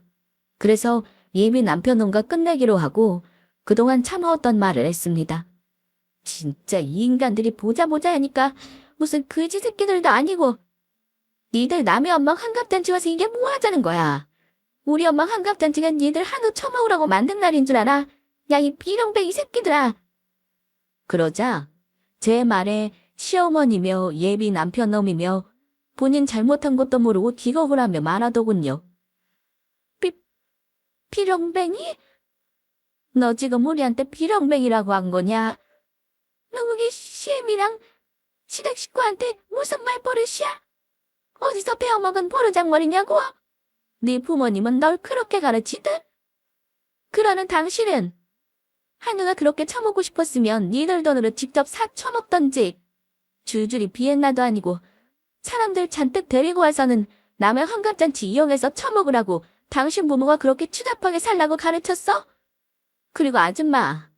그래서 예비 남편놈과 끝내기로 하고 그동안 참아왔던 말을 했습니다. 진짜 이 인간들이 보자 보자 하니까 무슨 그지 새끼들도 아니고. 니들 남의 엄마 환갑잔치 와서 이게 뭐 하자는 거야. 우리 엄마 환갑잔치가 니들 한우 처먹으라고 만든 날인 줄 알아? 야, 이 비룡배이 새끼들아. 그러자 제 말에 시어머니며 예비 남편놈이며 본인 잘못한 것도 모르고 기겁을 하며 말하더군요. 비룡뱅이? 너 지금 우리한테 비룡뱅이라고 한 거냐? 너 우리 시엠이랑 시댁 식구한테 무슨 말버릇이야? 어디서 배워먹은 버르장머리냐고? 네 부모님은 널 그렇게 가르치듯? 그러는 당신은 한우가 그렇게 처먹고 싶었으면 니들 돈으로 직접 사 처먹던지. 줄줄이 비엔나도 아니고 사람들 잔뜩 데리고 와서는 남의 환갑잔치 이용해서 처먹으라고 당신 부모가 그렇게 추잡하게 살라고 가르쳤어? 그리고 아줌마,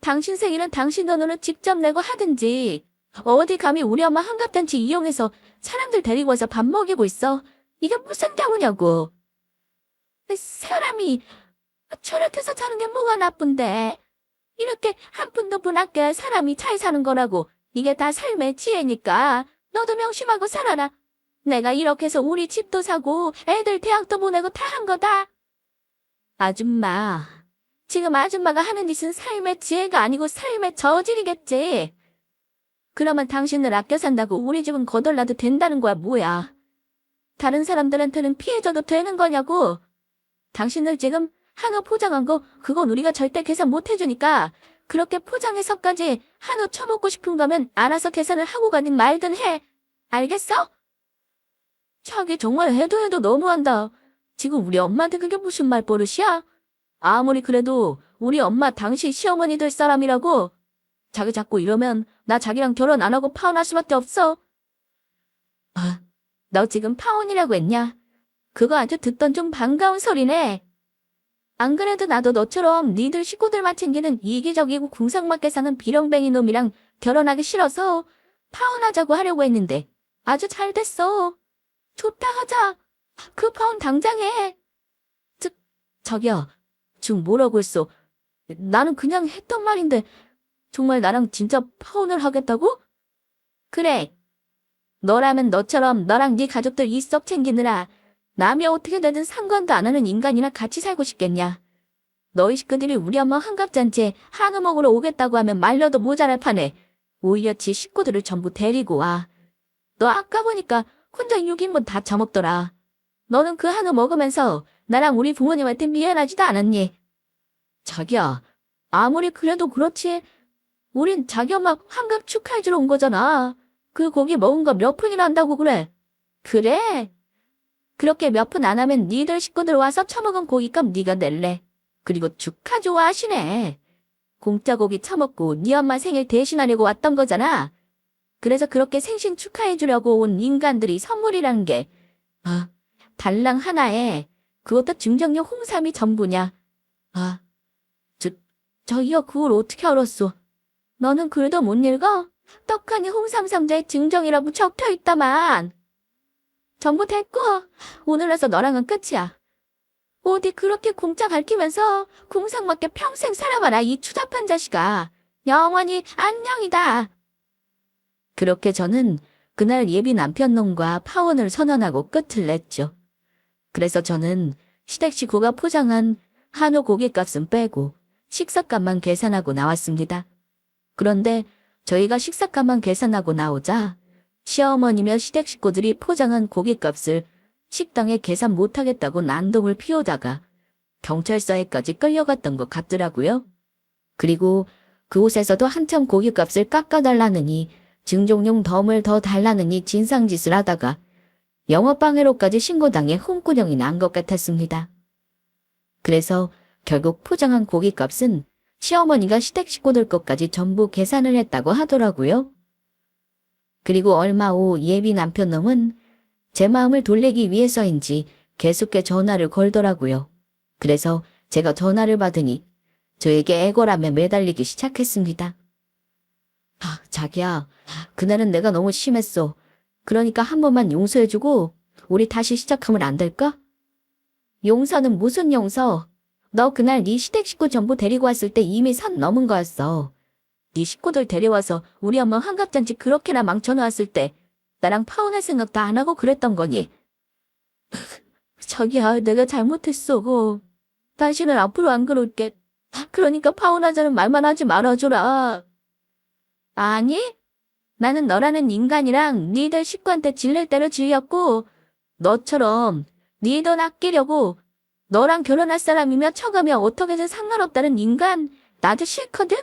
당신 생일은 당신 돈으로 직접 내고 하든지 어디 감히 우리 엄마 환갑잔치 이용해서 사람들 데리고 와서 밥 먹이고 있어. 이게 무슨 경우냐고. 사람이 저렇게서 사는 게 뭐가 나쁜데. 이렇게 한 푼도 분 아껴야 사람이 잘 사는 거라고. 이게 다 삶의 지혜니까 너도 명심하고 살아라. 내가 이렇게 해서 우리 집도 사고 애들 대학도 보내고 다 한 거다. 아줌마, 지금 아줌마가 하는 짓은 삶의 지혜가 아니고 삶의 저질이겠지. 그러면 당신을 아껴 산다고 우리 집은 거덜나도 된다는 거야 뭐야. 다른 사람들한테는 피해줘도 되는 거냐고. 당신들 지금 한우 포장한 거 그건 우리가 절대 계산 못 해주니까 그렇게 포장해서까지 한우 처먹고 싶은 거면 알아서 계산을 하고 가든 말든 해. 알겠어? 자기 정말 해도 너무한다. 지금 우리 엄마한테 그게 무슨 말버릇이야? 아무리 그래도 우리 엄마 당시 시어머니 될 사람이라고. 자기 자꾸 이러면 나 자기랑 결혼 안 하고 파혼할 수밖에 없어. 아, 너 지금 파혼이라고 했냐? 그거 아주 듣던 좀 반가운 소리네. 안 그래도 나도 너처럼 니들 식구들만 챙기는 이기적이고 궁상맞게 사는 비렁뱅이 놈이랑 결혼하기 싫어서 파혼하자고 하려고 했는데 아주 잘 됐어. 좋다 하자. 그 파혼 당장 해. 저기요. 지금 뭐라고 했어? 나는 그냥 했던 말인데 정말 나랑 진짜 파혼을 하겠다고? 그래. 너라면 너처럼 너랑 네 가족들 이썩 챙기느라 남이 어떻게 되든 상관도 안 하는 인간이랑 같이 살고 싶겠냐. 너희 식구들이 우리 엄마 환갑잔치에 한우 먹으러 오겠다고 하면 말려도 모자랄 판에 오히려 지 식구들을 전부 데리고 와. 너 아까 보니까 혼자 6인분 다 처먹더라. 너는 그 한우 먹으면서 나랑 우리 부모님한테 미안하지도 않았니? 자기야, 아무리 그래도 그렇지. 우린 자기 엄마 환갑 축하해주러 온 거잖아. 그 고기 먹은 거 몇 푼이나 한다고 그래. 그래? 그렇게 몇 푼 안 하면 니들 식구들 와서 처먹은 고깃값 네가 낼래. 그리고 축하 좋아하시네. 공짜 고기 처먹고 네 엄마 생일 대신하려고 왔던 거잖아. 그래서 그렇게 생신 축하해주려고 온 인간들이 선물이라는 게 달랑 하나에 그것도 증정료 홍삼이 전부냐. 저기요 그걸 어떻게 알았어? 너는 글도 못 읽어? 떡하니 홍삼 상자에 증정이라고 적혀있다만. 전부 됐고 오늘에서 너랑은 끝이야. 어디 그렇게 공짜 밝히면서 궁상맞게 평생 살아봐라 이 추잡한 자식아. 영원히 안녕이다. 그렇게 저는 그날 예비 남편놈과 파혼을 선언하고 끝을 냈죠. 그래서 저는 시댁 식구가 포장한 한우 고깃값은 빼고 식사값만 계산하고 나왔습니다. 그런데 저희가 식사값만 계산하고 나오자 시어머니며 시댁 식구들이 포장한 고깃값을 식당에 계산 못하겠다고 난동을 피우다가 경찰서에까지 끌려갔던 것 같더라고요. 그리고 그곳에서도 한참 고깃값을 깎아달라느니 증종용 덤을 더 달라느니 진상짓을 하다가 영업방해로까지 신고당해 홍구녕이 난 것 같았습니다. 그래서 결국 포장한 고깃값은 시어머니가 시댁 식구들 것까지 전부 계산을 했다고 하더라고요. 그리고 얼마 후 예비 남편놈은 제 마음을 돌리기 위해서인지 계속해 전화를 걸더라고요. 그래서 제가 전화를 받으니 저에게 애걸하며 매달리기 시작했습니다. 자기야, 그날은 내가 너무 심했어. 그러니까 한 번만 용서해주고 우리 다시 시작하면 안 될까? 용서는 무슨 용서? 너 그날 네 시댁 식구 전부 데리고 왔을 때 이미 선 넘은 거였어. 네 식구들 데려와서 우리 엄마 환갑잔치 그렇게나 망쳐놓았을 때 나랑 파혼할 생각도 안 하고 그랬던 거니? 자기야, 내가 잘못했어. 당신은 앞으로 안 그럴게. 그러니까 파혼하자는 말만 하지 말아줘라. 아니, 나는 너라는 인간이랑 니들 식구한테 질릴 대로 질렸고 너처럼 니 돈 아끼려고 너랑 결혼할 사람이며 처가며 어떻게든 상관없다는 인간 나도 싫거든?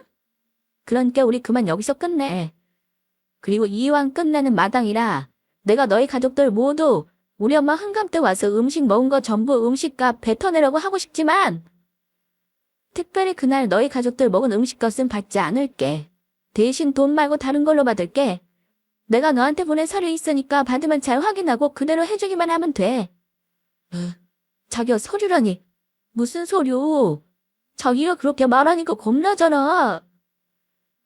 그러니까 우리 그만 여기서 끝내. 그리고 이왕 끝내는 마당이라 내가 너희 가족들 모두 우리 엄마 환갑 때 와서 음식 먹은 거 전부 음식값 뱉어내려고 하고 싶지만 특별히 그날 너희 가족들 먹은 음식값은 받지 않을게. 대신 돈 말고 다른 걸로 받을게. 내가 너한테 보낸 서류 있으니까 받으면 잘 확인하고 그대로 해주기만 하면 돼. 자기가 서류라니. 무슨 서류? 자기가 그렇게 말하니까 겁나잖아.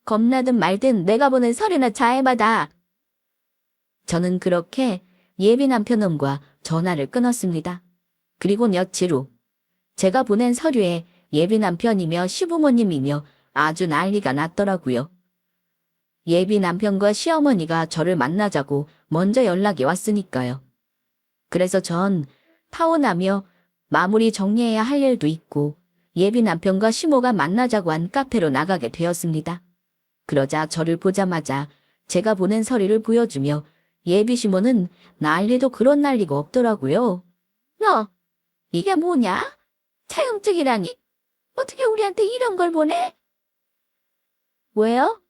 겁나든 말든 내가 보낸 서류나 잘 받아. 저는 그렇게 예비 남편놈과 전화를 끊었습니다. 그리고 며칠 후 제가 보낸 서류에 예비 남편이며 시부모님이며 아주 난리가 났더라고요. 예비 남편과 시어머니가 저를 만나자고 먼저 연락이 왔으니까요. 그래서 전 파혼하며 마무리 정리해야 할 일도 있고 예비 남편과 시모가 만나자고 한 카페로 나가게 되었습니다. 그러자 저를 보자마자 제가 보낸 서류를 보여주며 예비 시모는 난리도 그런 난리가 없더라고요. 너, 이게 뭐냐? 차용증이라니? 어떻게 우리한테 이런 걸 보내? 왜요?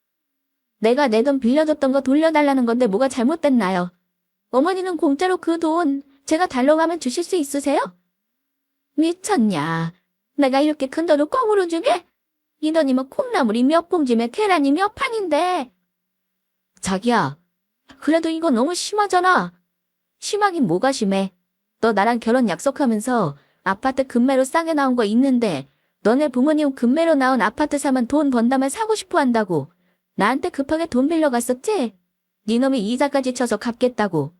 내가 내 돈 빌려줬던 거 돌려달라는 건데 뭐가 잘못됐나요? 어머니는 공짜로 그 돈 제가 달라고 하면 주실 수 있으세요? 미쳤냐? 내가 이렇게 큰 돈을 꽁으로 주게? 이 돈이면 콩나물이 몇 봉지면 계란이 몇 판인데. 자기야, 그래도 이거 너무 심하잖아. 심하긴 뭐가 심해. 너 나랑 결혼 약속하면서 아파트 금매로 싸게 나온 거 있는데 너네 부모님 금매로 나온 아파트 사면 돈 번다면 사고 싶어 한다고. 나한테 급하게 돈 빌려갔었지? 니놈이 이자까지 쳐서 갚겠다고.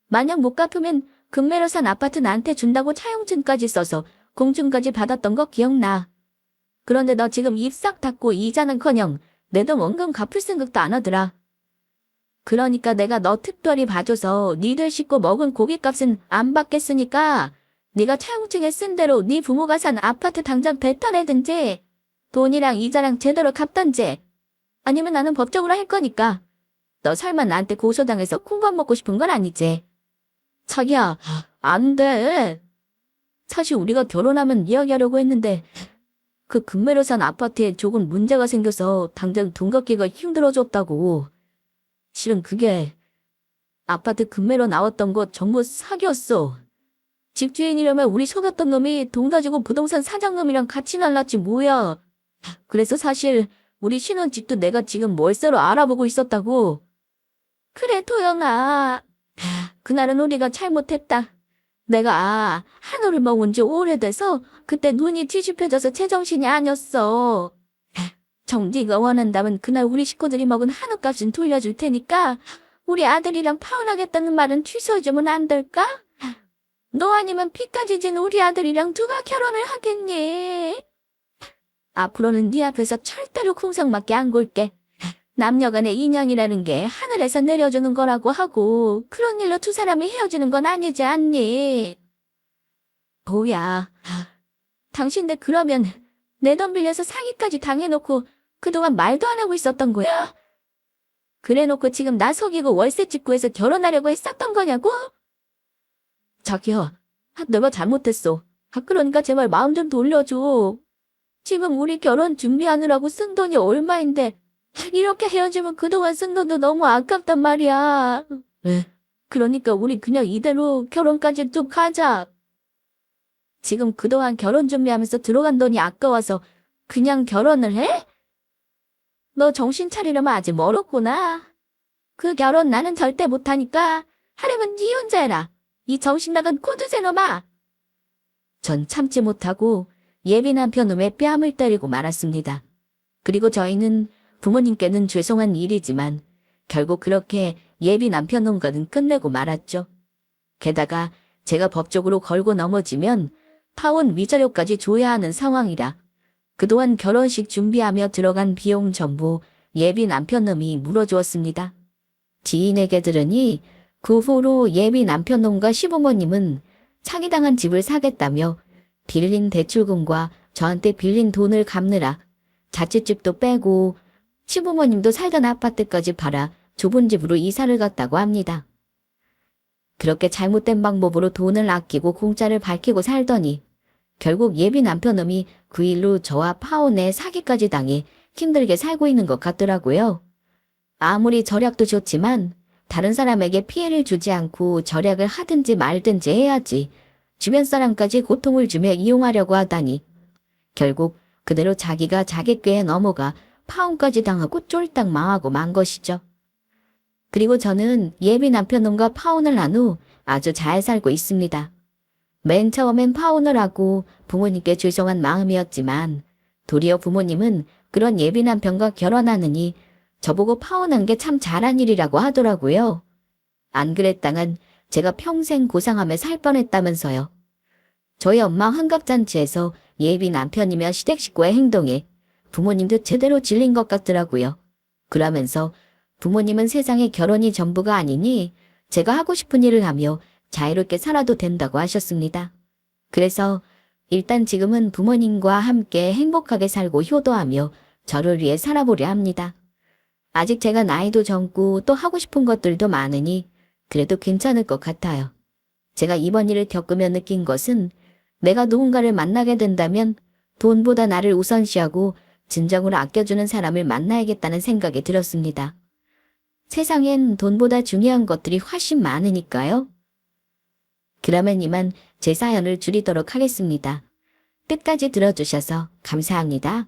만약 못 갚으면 금매로 산 아파트 나한테 준다고 차용증까지 써서 공증까지 받았던 거 기억나. 그런데 너 지금 입 싹 닫고 이자는커녕 내 돈 원금 갚을 생각도 안 하더라. 그러니까 내가 너 특별히 봐줘서 니들 식구 먹은 고깃값은 안 받겠으니까 네가 차용증에 쓴 대로 네 부모가 산 아파트 당장 뱉어내든지 돈이랑 이자랑 제대로 갚던지 아니면 나는 법적으로 할 거니까. 너 설마 나한테 고소당해서 콩밥 먹고 싶은 건 아니지? 자기야, 안 돼. 사실 우리가 결혼하면 이야기하려고 했는데 그 금매로 산 아파트에 조금 문제가 생겨서 당장 돈 갚기가 힘들어졌다고. 실은 그게 아파트 금매로 나왔던 거 전부 사기였어. 집주인이려면 우리 속였던 놈이 돈 가지고 부동산 사장놈이랑 같이 날랐지 뭐야. 그래서 사실 우리 신혼집도 내가 지금 월세로 알아보고 있었다고. 그래, 도영아. 그날은 우리가 잘못했다. 내가 한우를 먹은 지 오래돼서 그때 눈이 뒤집혀져서 제정신이 아니었어. 정지가 원한다면 그날 우리 식구들이 먹은 한우값은 돌려줄 테니까 우리 아들이랑 파혼하겠다는 말은 취소해주면 안 될까? 너 아니면 피까지 진 우리 아들이랑 누가 결혼을 하겠니? 앞으로는 네 앞에서 절대로 궁상맞게 안 골게. 남녀간의 인연이라는 게 하늘에서 내려주는 거라고 하고 그런 일로 두 사람이 헤어지는 건 아니지 않니? 뭐야. 당신들 그러면 내 돈 빌려서 사기까지 당해놓고 그동안 말도 안 하고 있었던 거야? 그래놓고 지금 나 속이고 월세집 구해서 결혼하려고 했었던 거냐고? 자기야, 내가 잘못했어. 그러니까 제발 마음 좀 돌려줘. 지금 우리 결혼 준비하느라고 쓴 돈이 얼마인데 이렇게 헤어지면 그동안 쓴 돈도 너무 아깝단 말이야. 그러니까 우리 그냥 이대로 결혼까지 쭉 하자. 지금 그동안 결혼 준비하면서 들어간 돈이 아까워서 그냥 결혼을 해? 너 정신 차리려면 아직 멀었구나. 그 결혼 나는 절대 못하니까 하려면 네 혼자 해라. 이 정신 나간 코드새놈아. 전 참지 못하고 예비 남편놈의 뺨을 때리고 말았습니다. 그리고 저희는 부모님께는 죄송한 일이지만 결국 그렇게 예비 남편놈과는 끝내고 말았죠. 게다가 제가 법적으로 걸고 넘어지면 파혼 위자료까지 줘야 하는 상황이라 그동안 결혼식 준비하며 들어간 비용 전부 예비 남편놈이 물어주었습니다. 지인에게 들으니 그 후로 예비 남편놈과 시부모님은 사기당한 집을 사겠다며 빌린 대출금과 저한테 빌린 돈을 갚느라 자취집도 빼고 시부모님도 살던 아파트까지 팔아 좁은 집으로 이사를 갔다고 합니다. 그렇게 잘못된 방법으로 돈을 아끼고 공짜를 밝히고 살더니 결국 예비 남편놈이 그 일로 저와 파혼에 사기까지 당해 힘들게 살고 있는 것 같더라고요. 아무리 절약도 좋지만 다른 사람에게 피해를 주지 않고 절약을 하든지 말든지 해야지 주변 사람까지 고통을 주며 이용하려고 하다니 결국 그대로 자기가 자객궤에 넘어가 파혼까지 당하고 쫄딱 망하고 만 것이죠. 그리고 저는 예비 남편놈과 파혼을 한 후 아주 잘 살고 있습니다. 맨 처음엔 파혼을 하고 부모님께 죄송한 마음이었지만 도리어 부모님은 그런 예비 남편과 결혼하느니 저보고 파혼한 게 참 잘한 일이라고 하더라고요. 안 그랬다간 제가 평생 고상하며 살 뻔했다면서요. 저희 엄마 환갑잔치에서 예비 남편이며 시댁 식구의 행동에 부모님도 제대로 질린 것 같더라고요. 그러면서 부모님은 세상에 결혼이 전부가 아니니 제가 하고 싶은 일을 하며 자유롭게 살아도 된다고 하셨습니다. 그래서 일단 지금은 부모님과 함께 행복하게 살고 효도하며 저를 위해 살아보려 합니다. 아직 제가 나이도 젊고 또 하고 싶은 것들도 많으니 그래도 괜찮을 것 같아요. 제가 이번 일을 겪으며 느낀 것은 내가 누군가를 만나게 된다면 돈보다 나를 우선시하고 진정으로 아껴주는 사람을 만나야겠다는 생각이 들었습니다. 세상엔 돈보다 중요한 것들이 훨씬 많으니까요. 그러면 이만 제 사연을 줄이도록 하겠습니다. 끝까지 들어주셔서 감사합니다.